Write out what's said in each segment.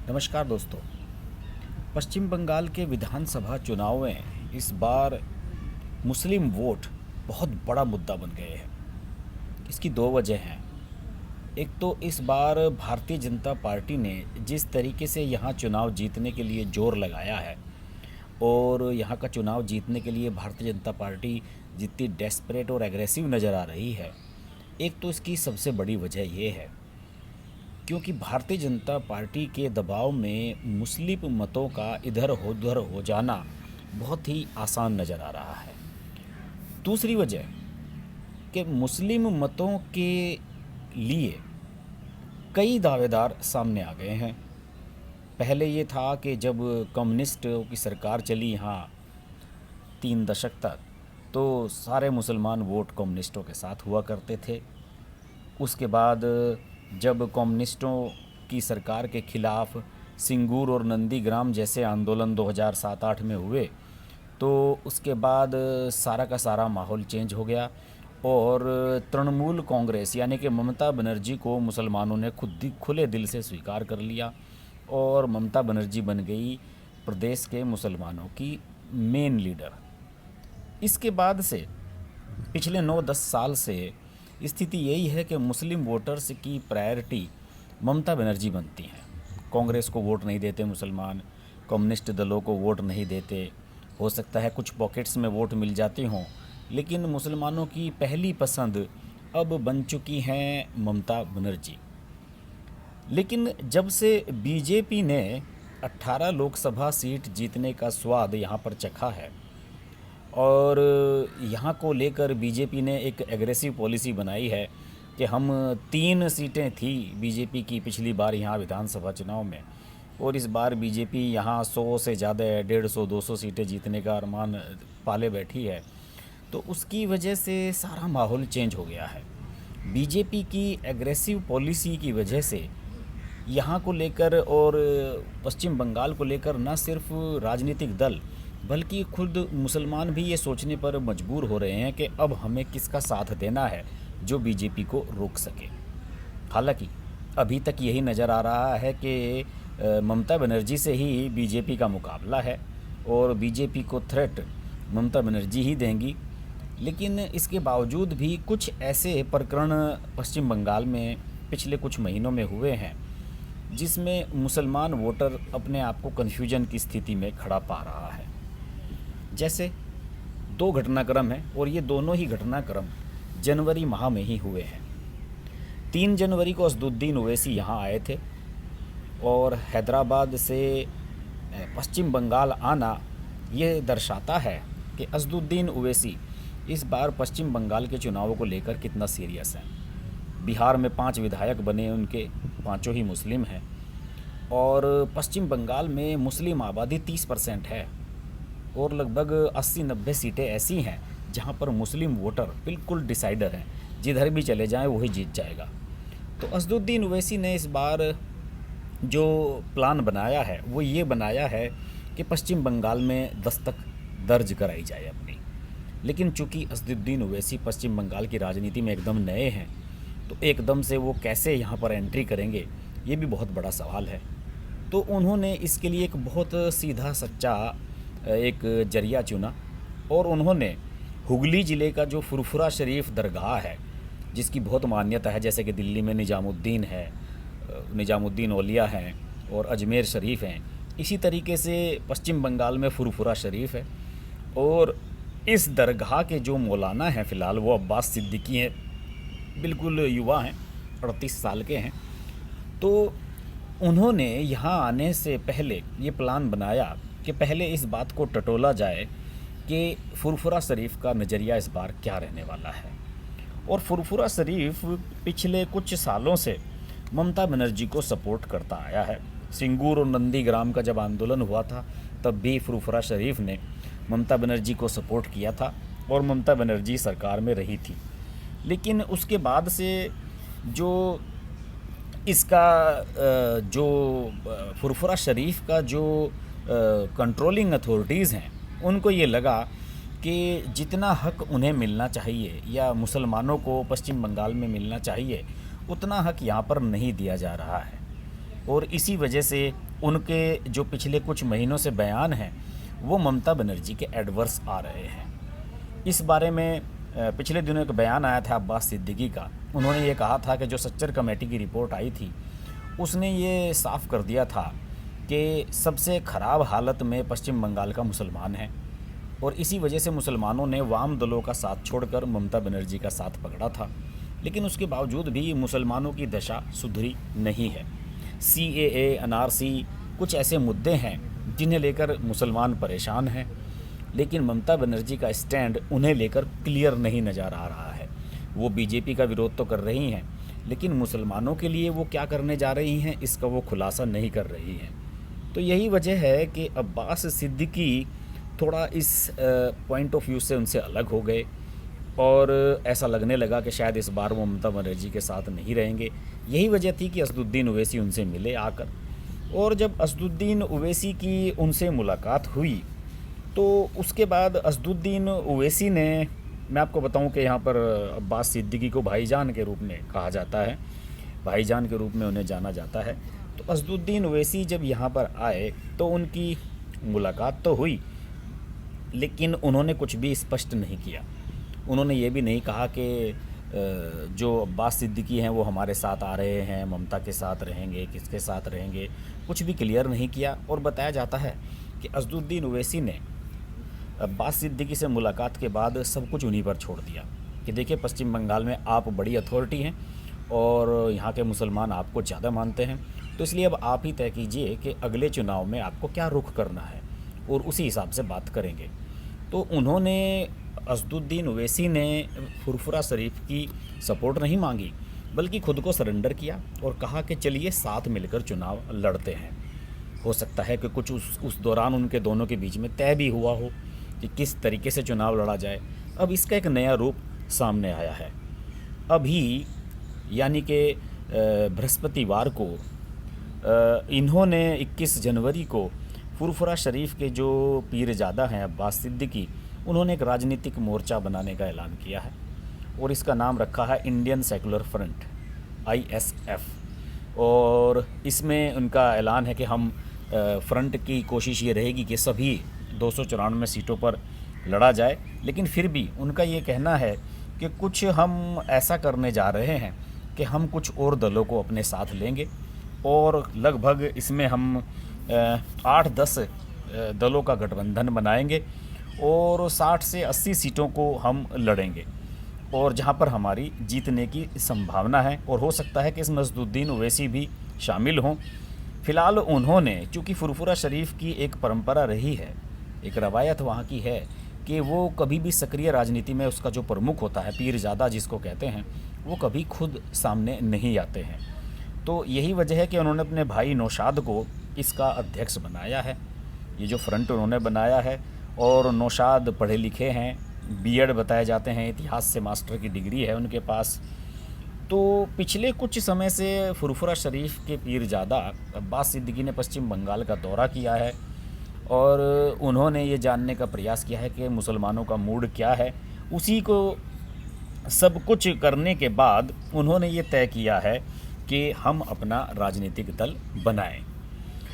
नमस्कार दोस्तों। पश्चिम बंगाल के विधानसभा चुनाव में इस बार मुस्लिम वोट बहुत बड़ा मुद्दा बन गए हैं। इसकी दो वजह हैं। एक तो इस बार भारतीय जनता पार्टी ने जिस तरीके से यहाँ चुनाव जीतने के लिए जोर लगाया है और यहाँ का चुनाव जीतने के लिए भारतीय जनता पार्टी जितनी डेस्परेट और एग्रेसिव नज़र आ रही है, एक तो इसकी सबसे बड़ी वजह ये है क्योंकि भारतीय जनता पार्टी के दबाव में मुस्लिम मतों का इधर उधर हो जाना बहुत ही आसान नज़र आ रहा है। दूसरी वजह कि मुस्लिम मतों के लिए कई दावेदार सामने आ गए हैं। पहले ये था कि जब कम्युनिस्टों की सरकार चली यहाँ 3 दशक तक, तो सारे मुसलमान वोट कम्युनिस्टों के साथ हुआ करते थे। उसके बाद जब कम्युनिस्टों की सरकार के ख़िलाफ़ सिंगूर और नंदीग्राम जैसे आंदोलन 2007-8 में हुए, तो उसके बाद सारा का सारा माहौल चेंज हो गया और तृणमूल कांग्रेस यानी कि ममता बनर्जी को मुसलमानों ने खुले दिल से स्वीकार कर लिया और ममता बनर्जी बन गई प्रदेश के मुसलमानों की मेन लीडर। इसके बाद से पिछले 9-10 साल से स्थिति यही है कि मुस्लिम वोटर्स की प्रायोरिटी ममता बनर्जी बनती हैं। कांग्रेस को वोट नहीं देते मुसलमान, कम्युनिस्ट दलों को वोट नहीं देते। हो सकता है कुछ पॉकेट्स में वोट मिल जाते हों, लेकिन मुसलमानों की पहली पसंद अब बन चुकी हैं ममता बनर्जी। लेकिन जब से बीजेपी ने 18 लोकसभा सीट जीतने का स्वाद यहाँ पर चखा है और यहाँ को लेकर बीजेपी ने एक एग्रेसिव पॉलिसी बनाई है कि हम 3 सीटें थी बीजेपी की पिछली बार यहाँ विधानसभा चुनाव में, और इस बार बीजेपी यहाँ 100 से ज़्यादा 150-200 सीटें जीतने का अरमान पाले बैठी है। तो उसकी वजह से सारा माहौल चेंज हो गया है। बीजेपी की एग्रेसिव पॉलिसी की वजह से यहाँ को लेकर और पश्चिम बंगाल को लेकर न सिर्फ राजनीतिक दल बल्कि खुद मुसलमान भी ये सोचने पर मजबूर हो रहे हैं कि अब हमें किसका साथ देना है जो बीजेपी को रोक सके। हालांकि अभी तक यही नज़र आ रहा है कि ममता बनर्जी से ही बीजेपी का मुकाबला है और बीजेपी को थ्रेट ममता बनर्जी ही देंगी। लेकिन इसके बावजूद भी कुछ ऐसे प्रकरण पश्चिम बंगाल में पिछले कुछ महीनों में हुए हैं जिसमें मुसलमान वोटर अपने आप को कन्फ्यूजन की स्थिति में खड़ा पा रहा है। जैसे 2 घटनाक्रम हैं और ये दोनों ही घटनाक्रम जनवरी माह में ही हुए हैं। 3 जनवरी को असदुद्दीन ओवैसी यहाँ आए थे और हैदराबाद से पश्चिम बंगाल आना ये दर्शाता है कि असदुद्दीन ओवैसी इस बार पश्चिम बंगाल के चुनावों को लेकर कितना सीरियस है। बिहार में 5 विधायक बने, उनके 5 ही मुस्लिम हैं और पश्चिम बंगाल में मुस्लिम आबादी 30% है और लगभग 80-90 सीटें ऐसी हैं जहां पर मुस्लिम वोटर बिल्कुल डिसाइडर हैं, जिधर भी चले जाएं वही जीत जाएगा। तो असदुद्दीन ओवैसी ने इस बार जो प्लान बनाया है वो ये बनाया है कि पश्चिम बंगाल में दस्तक दर्ज कराई जाए अपनी। लेकिन चूँकि असदुद्दीन ओवैसी पश्चिम बंगाल की राजनीति में एकदम नए हैं, तो एकदम से वो कैसे यहाँ पर एंट्री करेंगे ये भी बहुत बड़ा सवाल है। तो उन्होंने इसके लिए एक बहुत सीधा सच्चा एक जरिया चुना और उन्होंने हुगली ज़िले का जो फुरफुरा शरीफ दरगाह है जिसकी बहुत मान्यता है, जैसे कि दिल्ली में निज़ामुद्दीन है, निज़ामुद्दीन औलिया हैं और अजमेर शरीफ हैं, इसी तरीके से पश्चिम बंगाल में फुरफुरा शरीफ है। और इस दरगाह के जो मौलाना हैं फ़िलहाल वो अब्बास सिद्दीकी हैं, बिल्कुल युवा हैं, 38 साल के हैं। तो उन्होंने यहाँ आने से पहले ये प्लान बनाया कि पहले इस बात को टटोला जाए कि फुरफुरा शरीफ का नज़रिया इस बार क्या रहने वाला है। और फुरफुरा शरीफ पिछले कुछ सालों से ममता बनर्जी को सपोर्ट करता आया है। सिंगूर और नंदीग्राम का जब आंदोलन हुआ था तब भी फुरफुरा शरीफ ने ममता बनर्जी को सपोर्ट किया था और ममता बनर्जी सरकार में रही थी। लेकिन उसके बाद से जो इसका जो फुरफुरा शरीफ का जो कंट्रोलिंग अथॉरिटीज़ हैं उनको ये लगा कि जितना हक उन्हें मिलना चाहिए या मुसलमानों को पश्चिम बंगाल में मिलना चाहिए उतना हक यहाँ पर नहीं दिया जा रहा है। और इसी वजह से उनके जो पिछले कुछ महीनों से बयान हैं वो ममता बनर्जी के एडवर्स आ रहे हैं। इस बारे में पिछले दिनों एक बयान आया था अब्बास सिद्दीकी का। उन्होंने ये कहा था कि जो सच्चर कमेटी की रिपोर्ट आई थी उसने ये साफ कर दिया था कि सबसे ख़राब हालत में पश्चिम बंगाल का मुसलमान है और इसी वजह से मुसलमानों ने वाम दलों का साथ छोड़कर ममता बनर्जी का साथ पकड़ा था। लेकिन उसके बावजूद भी मुसलमानों की दशा सुधरी नहीं है। CAA, NRC कुछ ऐसे मुद्दे हैं जिन्हें लेकर मुसलमान परेशान हैं, लेकिन ममता बनर्जी का स्टैंड उन्हें लेकर क्लियर नहीं नज़र आ रहा है। वो बीजेपी का विरोध तो कर रही हैं, लेकिन मुसलमानों के लिए वो क्या करने जा रही हैं इसका वो खुलासा नहीं कर रही हैं। तो यही वजह है कि अब्बास सिद्दीकी थोड़ा इस पॉइंट ऑफ व्यू से उनसे अलग हो गए और ऐसा लगने लगा कि शायद इस बार वो ममता बनर्जी के साथ नहीं रहेंगे। यही वजह थी कि असदुद्दीन ओवैसी उनसे मिले आकर, और जब असदुद्दीन ओवैसी की उनसे मुलाकात हुई तो उसके बाद असदुद्दीन ओवैसी ने, मैं आपको बताऊं कि यहाँ पर अब्बास सिद्दीकी को भाईजान के रूप में कहा जाता है, भाईजान के रूप में उन्हें जाना जाता है। तो असदुद्दीन ओवैसी जब यहाँ पर आए तो उनकी मुलाकात तो हुई, लेकिन उन्होंने कुछ भी स्पष्ट नहीं किया। उन्होंने ये भी नहीं कहा कि जो अब्बास सिद्दीकी हैं वो हमारे साथ आ रहे हैं, ममता के साथ रहेंगे, किसके साथ रहेंगे, कुछ भी क्लियर नहीं किया। और बताया जाता है कि असदुद्दीन ओवैसी ने अब्बास सिद्दीकी से मुलाकात के बाद सब कुछ उन्हीं पर छोड़ दिया कि देखिए पश्चिम बंगाल में आप बड़ी अथॉरिटी हैं और यहाँ के मुसलमान आपको ज़्यादा मानते हैं, तो इसलिए अब आप ही तय कीजिए कि अगले चुनाव में आपको क्या रुख करना है और उसी हिसाब से बात करेंगे। तो उन्होंने, असदुद्दीन ओवैसी ने फुरफुरा शरीफ की सपोर्ट नहीं मांगी, बल्कि खुद को सरेंडर किया और कहा कि चलिए साथ मिलकर चुनाव लड़ते हैं। हो सकता है कि कुछ उस दौरान उनके दोनों के बीच में तय भी हुआ हो कि किस तरीके से चुनाव लड़ा जाए। अब इसका एक नया रूप सामने आया है। अभी यानी कि बृहस्पतिवार को इन्होंने 21 जनवरी को फुरफुरा शरीफ के जो पीरजादा हैं अब्बास सिद्दीकी, उन्होंने एक राजनीतिक मोर्चा बनाने का ऐलान किया है और इसका नाम रखा है इंडियन सेकुलर फ्रंट, ISF। और इसमें उनका ऐलान है कि हम फ्रंट की कोशिश ये रहेगी कि सभी 294 सीटों पर लड़ा जाए, लेकिन फिर भी उनका ये कहना है कि कुछ हम ऐसा करने जा रहे हैं कि हम कुछ और दलों को अपने साथ लेंगे और लगभग इसमें हम 8-10 दलों का गठबंधन बनाएंगे और 60 से 80 सीटों को हम लड़ेंगे और जहां पर हमारी जीतने की संभावना है, और हो सकता है कि इसमें असदुद्दीन ओवैसी भी शामिल हों। फ़िलहाल उन्होंने, चूँकि फुरफुरा शरीफ की एक परंपरा रही है, एक रवायत वहाँ की है कि वो कभी भी सक्रिय राजनीति में उसका जो प्रमुख होता है, पीरजादा जिसको कहते हैं, वो कभी खुद सामने नहीं आते हैं। तो यही वजह है कि उन्होंने अपने भाई नौशाद को इसका अध्यक्ष बनाया है, ये जो फ्रंट उन्होंने बनाया है। और नौशाद पढ़े लिखे हैं, B.Ed बताए जाते हैं, इतिहास से मास्टर की डिग्री है उनके पास। तो पिछले कुछ समय से फुरफुरा शरीफ के पीरजादा अब्बास सिद्दीकी ने पश्चिम बंगाल का दौरा किया है और उन्होंने ये जानने का प्रयास किया है कि मुसलमानों का मूड क्या है। उसी को सब कुछ करने के बाद उन्होंने ये तय किया है कि हम अपना राजनीतिक दल बनाएं।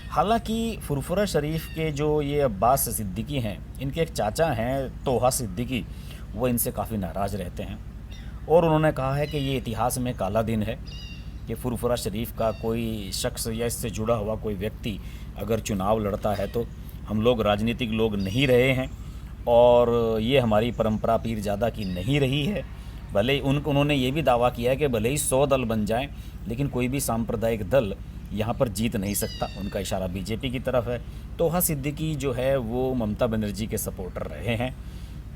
हालांकि फुरफुरा शरीफ के जो ये अब्बास सिद्दीकी हैं, इनके एक चाचा हैं तोहा सिद्दीकी, वो इनसे काफ़ी नाराज़ रहते हैं और उन्होंने कहा है कि ये इतिहास में काला दिन है कि फुरफुरा शरीफ का कोई शख्स या इससे जुड़ा हुआ कोई व्यक्ति अगर चुनाव लड़ता है तो हम लोग राजनीतिक लोग नहीं रहे हैं और ये हमारी परंपरा पीरजादा की नहीं रही है। भले ही उन्होंने ये भी दावा किया है कि भले ही 100 दल बन जाएं, लेकिन कोई भी सांप्रदायिक दल यहाँ पर जीत नहीं सकता। उनका इशारा बीजेपी की तरफ है। तोहा सिद्दीकी जो है वो ममता बनर्जी के सपोर्टर रहे हैं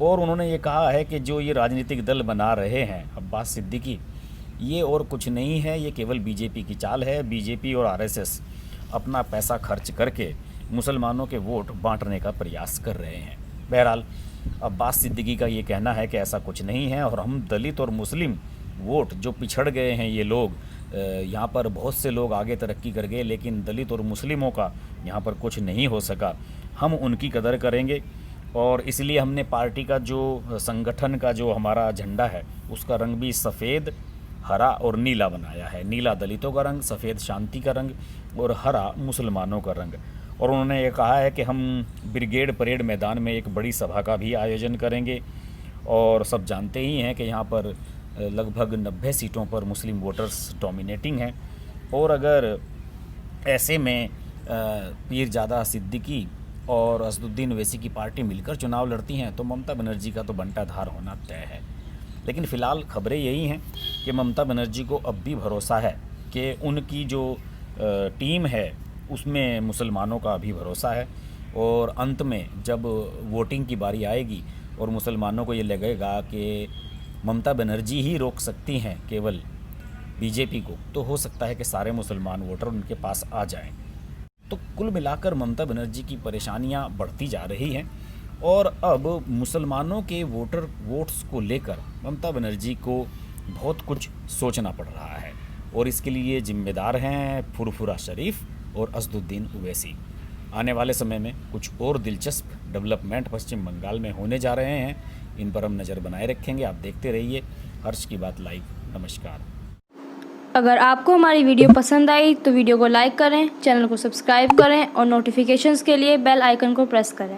और उन्होंने ये कहा है कि जो ये राजनीतिक दल बना रहे हैं अब्बास सिद्दीकी, ये और कुछ नहीं है, ये केवल बीजेपी की चाल है। बीजेपी और आरएसएस अपना पैसा खर्च करके मुसलमानों के वोट बांटने का प्रयास कर रहे हैं। बहरहाल अब्बास सिद्दीकी का ये कहना है कि ऐसा कुछ नहीं है और हम दलित और मुस्लिम वोट जो पिछड़ गए हैं, ये लोग यहाँ पर बहुत से लोग आगे तरक्की कर गए, लेकिन दलित और मुस्लिमों का यहाँ पर कुछ नहीं हो सका। हम उनकी कदर करेंगे और इसलिए हमने पार्टी का जो संगठन का जो हमारा झंडा है उसका रंग भी सफ़ेद, हरा और नीला बनाया है। नीला दलितों का रंग, सफ़ेद शांति का रंग और हरा मुसलमानों का रंग। और उन्होंने ये कहा है कि हम ब्रिगेड परेड मैदान में एक बड़ी सभा का भी आयोजन करेंगे। और सब जानते ही हैं कि यहाँ पर लगभग 90 सीटों पर मुस्लिम वोटर्स डोमिनेटिंग हैं। और अगर ऐसे में पीरजादा सिद्दीकी और असदुद्दीन ओवैसी की पार्टी मिलकर चुनाव लड़ती हैं तो ममता बनर्जी का तो बंटाधार होना तय है। लेकिन फ़िलहाल खबरें यही हैं कि ममता बनर्जी को अब भी भरोसा है कि उनकी जो टीम है उसमें मुसलमानों का भी भरोसा है। और अंत में जब वोटिंग की बारी आएगी और मुसलमानों को ये लगेगा कि ममता बनर्जी ही रोक सकती हैं केवल बीजेपी को, तो हो सकता है कि सारे मुसलमान वोटर उनके पास आ जाएं। तो कुल मिलाकर ममता बनर्जी की परेशानियां बढ़ती जा रही हैं और अब मुसलमानों के वोट्स को लेकर ममता बनर्जी को बहुत कुछ सोचना पड़ रहा है। और इसके लिए जिम्मेदार हैं फुरफुरा शरीफ और असदुद्दीन ओवैसी। आने वाले समय में कुछ और दिलचस्प डेवलपमेंट पश्चिम बंगाल में होने जा रहे हैं, इन पर हम नज़र बनाए रखेंगे। आप देखते रहिए हर्ष की बात लाइव। नमस्कार। अगर आपको हमारी वीडियो पसंद आई तो वीडियो को लाइक करें, चैनल को सब्सक्राइब करें और नोटिफिकेशंस के लिए बेल आइकन को प्रेस करें।